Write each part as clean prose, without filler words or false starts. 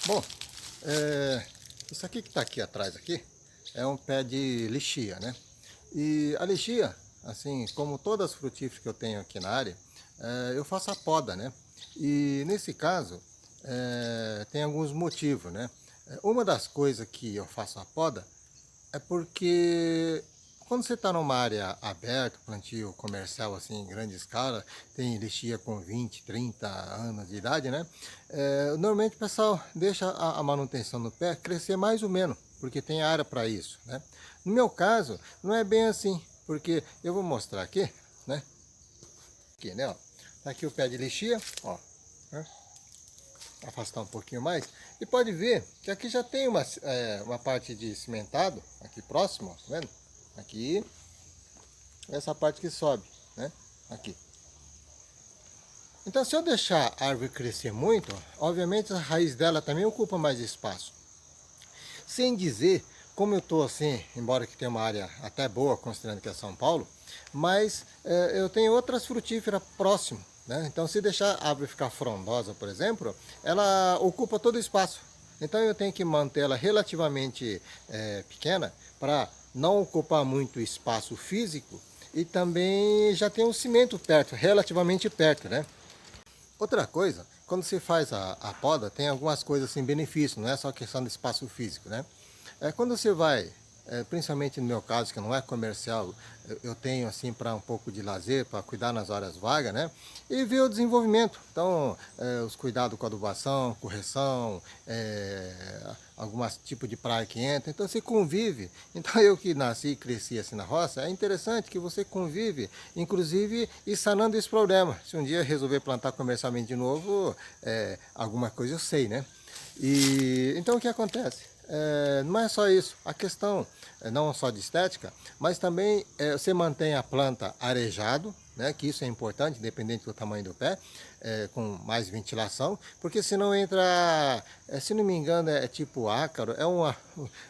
Bom, isso aqui que está aqui atrás aqui é um pé de lixia, né? E a lixia, assim como todas as frutíferas que eu tenho aqui na área, eu faço a poda, né? E nesse caso, tem alguns motivos, né? Uma das coisas que eu faço a poda é porque quando você está numa área aberta, plantio comercial assim em grande escala, tem lixia com 20, 30 anos de idade, né? Normalmente o pessoal deixa a manutenção do pé crescer mais ou menos, porque tem área para isso, né? No meu caso, não é bem assim, porque eu vou mostrar aqui, né? Aqui, né? Ó. Tá aqui o pé de lixia, ó. Né? Afastar um pouquinho mais, e pode ver que aqui já tem uma parte de cimentado, aqui próximo, ó, tá vendo? Aqui, essa parte que sobe, né? Aqui. Então, se eu deixar a árvore crescer muito, obviamente a raiz dela também ocupa mais espaço. Sem dizer, como eu estou assim, embora que tenha uma área até boa, considerando que é São Paulo, mas eu tenho outras frutíferas próximo, né? Então, se deixar a árvore ficar frondosa, por exemplo, ela ocupa todo o espaço. Então, eu tenho que manter ela relativamente pequena para não ocupar muito espaço físico e também já tem um cimento perto, relativamente perto, né? Outra coisa, quando se faz a poda, tem algumas coisas assim, benefícios, não é só questão de espaço físico, né? Quando você vai, principalmente no meu caso, que não é comercial, eu tenho assim para um pouco de lazer, para cuidar nas horas vagas, né? E ver o desenvolvimento. Então, os cuidados com adubação, correção, alguns tipos de praga que entra. Então, você convive. Então, eu que nasci e cresci assim na roça, é interessante que você convive, inclusive, e sanando esse problema. Se um dia resolver plantar comercialmente de novo, alguma coisa eu sei, né? E então, o que acontece? Não é só isso, a questão não só de estética, mas também você mantém a planta arejado, né, que isso é importante, independente do tamanho do pé, com mais ventilação, porque senão entra, se não me engano, é tipo ácaro,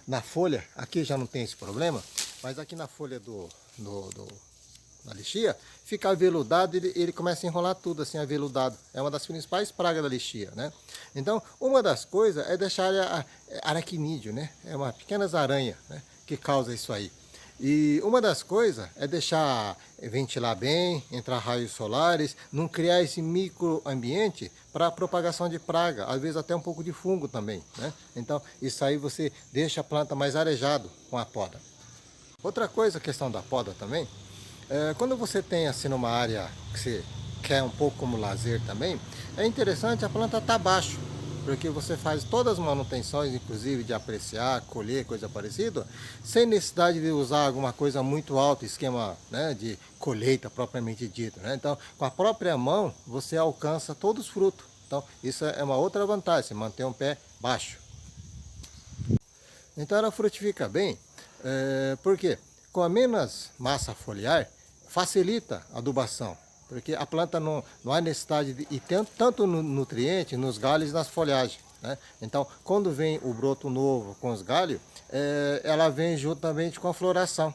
na folha, aqui já não tem esse problema, mas aqui na folha na lixia, fica aveludado, ele começa a enrolar tudo assim, aveludado. É uma das principais pragas da lixia, né? Então, uma das coisas é deixar aracnídeo, né? É uma pequenas aranha, né, que causa isso aí. E uma das coisas é deixar ventilar bem, entrar raios solares, não criar esse microambiente para propagação de praga, às vezes até um pouco de fungo também, né? Então, isso aí você deixa a planta mais arejado com a poda. Outra coisa, a questão da poda também, quando você tem assim numa área que você quer um pouco como lazer também, é interessante a planta estar abaixo, porque você faz todas as manutenções, inclusive de apreciar, colher, coisa parecida, sem necessidade de usar alguma coisa muito alta, esquema, né, de colheita propriamente dito, né? Então, com a própria mão, você alcança todos os frutos. Então, isso é uma outra vantagem, você manter um pé baixo. Então ela frutifica bem, porque com a menos massa foliar facilita a adubação, porque a planta não há necessidade de ir tanto no nutriente nos galhos e nas folhagens, né? Então quando vem o broto novo com os galhos, ela vem juntamente com a floração.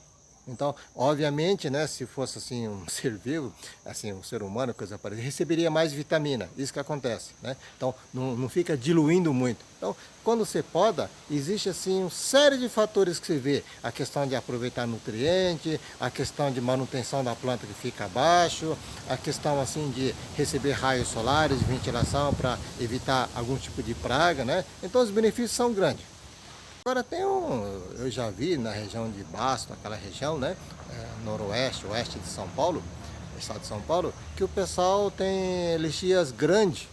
Então, obviamente, né, se fosse assim um ser vivo, assim um ser humano, coisa parecida, receberia mais vitamina. Isso que acontece, né? Então, não fica diluindo muito. Então, quando você poda, existe assim uma série de fatores que você vê. A questão de aproveitar nutriente, a questão de manutenção da planta que fica abaixo, a questão assim de receber raios solares, de ventilação para evitar algum tipo de praga, né? Então, os benefícios são grandes. Agora eu já vi na região de Basto, aquela região, né, noroeste, oeste de São Paulo, estado de São Paulo, que o pessoal tem lixias grandes,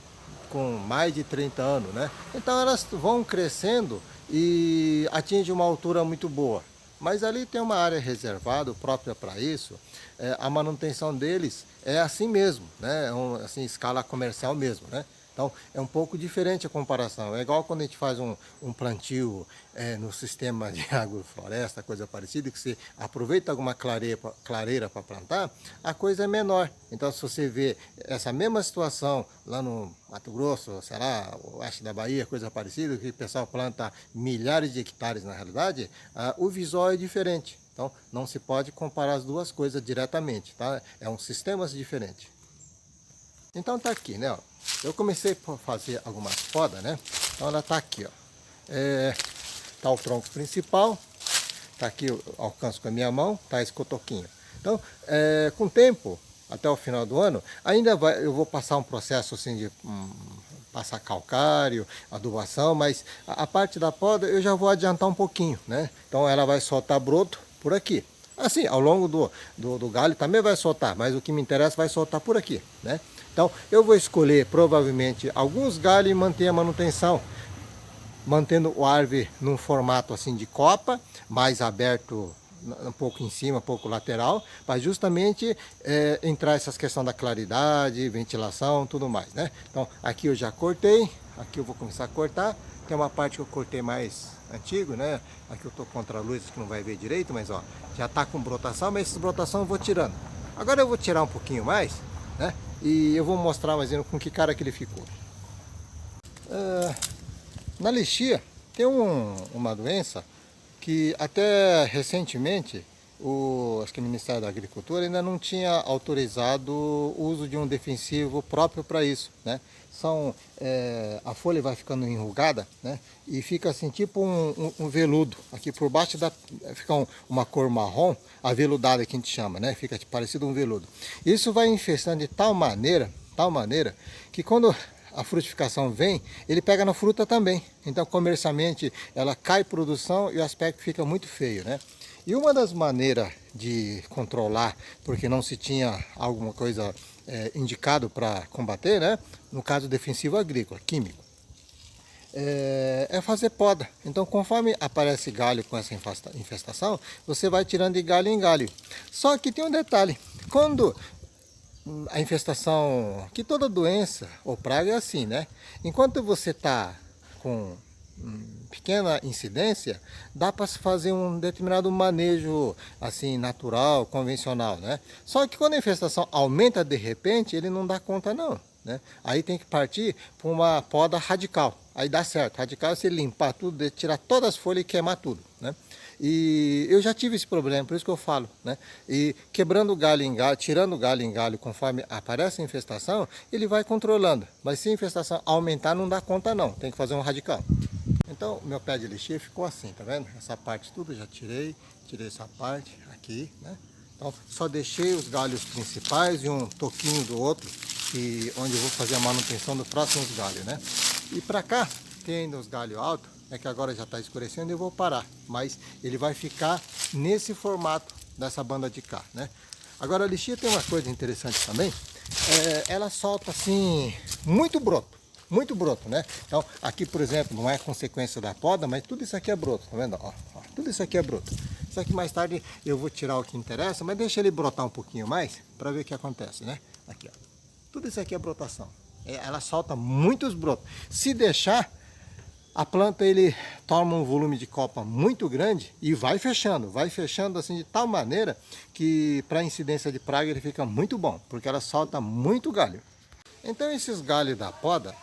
com mais de 30 anos, né? Então elas vão crescendo e atingem uma altura muito boa. Mas ali tem uma área reservada, própria para isso, a manutenção deles é assim mesmo, né? Assim, escala comercial mesmo, né? Então, é um pouco diferente a comparação. É igual quando a gente faz um plantio no sistema de agrofloresta, coisa parecida, que você aproveita alguma clareira para plantar, a coisa é menor. Então, se você vê essa mesma situação lá no Mato Grosso, sei lá, oeste da Bahia, coisa parecida, que o pessoal planta milhares de hectares na realidade, o visual é diferente. Então, não se pode comparar as duas coisas diretamente, tá? É um sistema diferente. Então tá aqui, né? Ó. Eu comecei a fazer algumas podas, né? Então ela está aqui, ó. Tá o tronco principal, tá aqui, eu alcanço com a minha mão, tá esse cotoquinho. Então, com o tempo, até o final do ano, eu vou passar um processo assim de passar calcário, adubação, mas a parte da poda eu já vou adiantar um pouquinho, né? Então ela vai soltar broto por aqui. Assim, ao longo do galho também vai soltar, mas o que me interessa vai soltar por aqui, né? Então eu vou escolher provavelmente alguns galhos e manter a manutenção, mantendo o árvore num formato assim de copa, mais aberto um pouco em cima, um pouco lateral, para justamente entrar essas questões da claridade, ventilação, tudo mais, né? Então aqui eu já cortei, aqui eu vou começar a cortar. Tem uma parte que eu cortei mais antigo, né? Aqui eu tô contra a luz que não vai ver direito, mas ó, já tá com brotação, mas essa brotação eu vou tirando. Agora eu vou tirar um pouquinho mais, né? E eu vou mostrar mais ou menos com que cara que ele ficou. Na lixia tem uma doença que até recentemente acho que o Ministério da Agricultura ainda não tinha autorizado o uso de um defensivo próprio para isso, né? A folha vai ficando enrugada, né? E fica assim tipo um veludo. Aqui por baixo fica uma cor marrom, aveludada que a gente chama, né? Fica parecido um veludo. Isso vai infestando de tal maneira que quando a frutificação vem, ele pega na fruta também. Então, comercialmente, ela cai produção e o aspecto fica muito feio, né? E uma das maneiras de controlar, porque não se tinha alguma coisa indicado para combater, né? No caso defensivo agrícola, químico, é fazer poda. Então, conforme aparece galho com essa infestação, você vai tirando de galho em galho. Só que tem um detalhe, quando a infestação, que toda doença ou praga é assim, né? Enquanto você está com pequena incidência, dá para se fazer um determinado manejo assim natural, convencional, né? Só que quando a infestação aumenta de repente, ele não dá conta não, né? Aí tem que partir para uma poda radical. Aí dá certo. Radical é você limpar tudo, tirar todas as folhas e queimar tudo, né? E eu já tive esse problema, por isso que eu falo, né? E quebrando galho em galho, tirando galho em galho conforme aparece a infestação, ele vai controlando. Mas se a infestação aumentar, não dá conta não, tem que fazer um radical. Então, meu pé de lixia ficou assim, tá vendo? Essa parte tudo eu já tirei essa parte aqui, né? Então, só deixei os galhos principais e um toquinho do outro, onde eu vou fazer a manutenção dos próximos galhos, né? E pra cá, tem ainda os galhos altos, que agora já está escurecendo e eu vou parar, mas ele vai ficar nesse formato dessa banda de cá, né? Agora a lixia tem uma coisa interessante também, ela solta assim muito broto, né? Então aqui, por exemplo, não é consequência da poda, mas tudo isso aqui é broto, tá vendo? Ó, tudo isso aqui é broto. Isso aqui mais tarde eu vou tirar o que interessa, mas deixa ele brotar um pouquinho mais para ver o que acontece, né? Aqui, ó. Tudo isso aqui é brotação. Ela solta muitos brotos. Se deixar, a planta ele toma um volume de copa muito grande e vai fechando assim de tal maneira que para incidência de praga ele fica muito bom, porque ela solta muito galho. Então esses galhos da poda,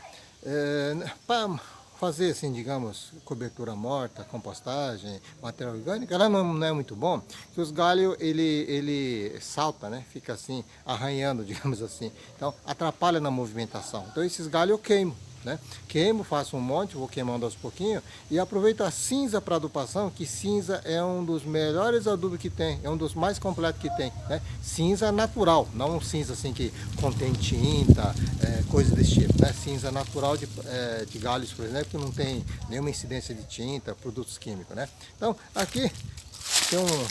para fazer assim, digamos, cobertura morta, compostagem, material orgânico, ela não é muito bom, que os galhos ele salta, né? Fica assim arranhando, digamos assim. Então atrapalha na movimentação. Então esses galhos eu queimo, né? Queimo, faço um monte, vou queimando aos pouquinhos e aproveito a cinza para adubação, que cinza é um dos melhores adubos que tem, é um dos mais completos que tem, né? Cinza natural, não um cinza assim que contém tinta, coisa desse tipo, né? Cinza natural de galhos, por exemplo, que não tem nenhuma incidência de tinta, produtos químicos, né? Então aqui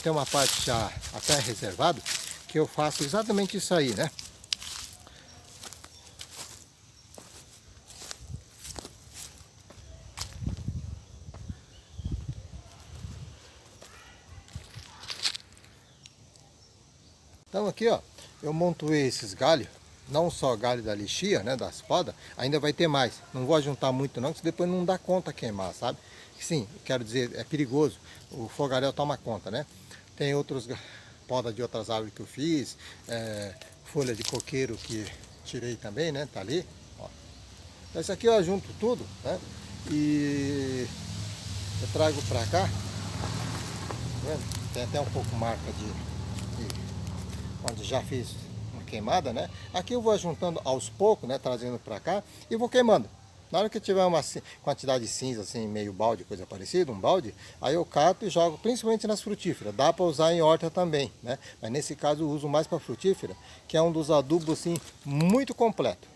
tem uma parte já até reservada que eu faço exatamente isso aí, né? Então aqui, ó, eu montuei esses galhos, não só galho da lixia, né, das podas, ainda vai ter mais. Não vou juntar muito não, porque depois não dá conta queimar, sabe? Sim, quero dizer, é perigoso, o fogaréu toma conta, né? Tem outros podas de outras árvores que eu fiz, folha de coqueiro que tirei também, né, tá ali, ó. Então isso aqui eu junto tudo, né, e eu trago pra cá, tá vendo? Tem até um pouco marca de onde já fiz uma queimada, né? Aqui eu vou juntando aos poucos, né? Trazendo para cá e vou queimando. Na hora que tiver uma quantidade de cinza, assim, meio balde, coisa parecida, um balde, aí eu cato e jogo principalmente nas frutíferas. Dá para usar em horta também, né? Mas nesse caso eu uso mais para frutífera, que é um dos adubos, assim, muito completo.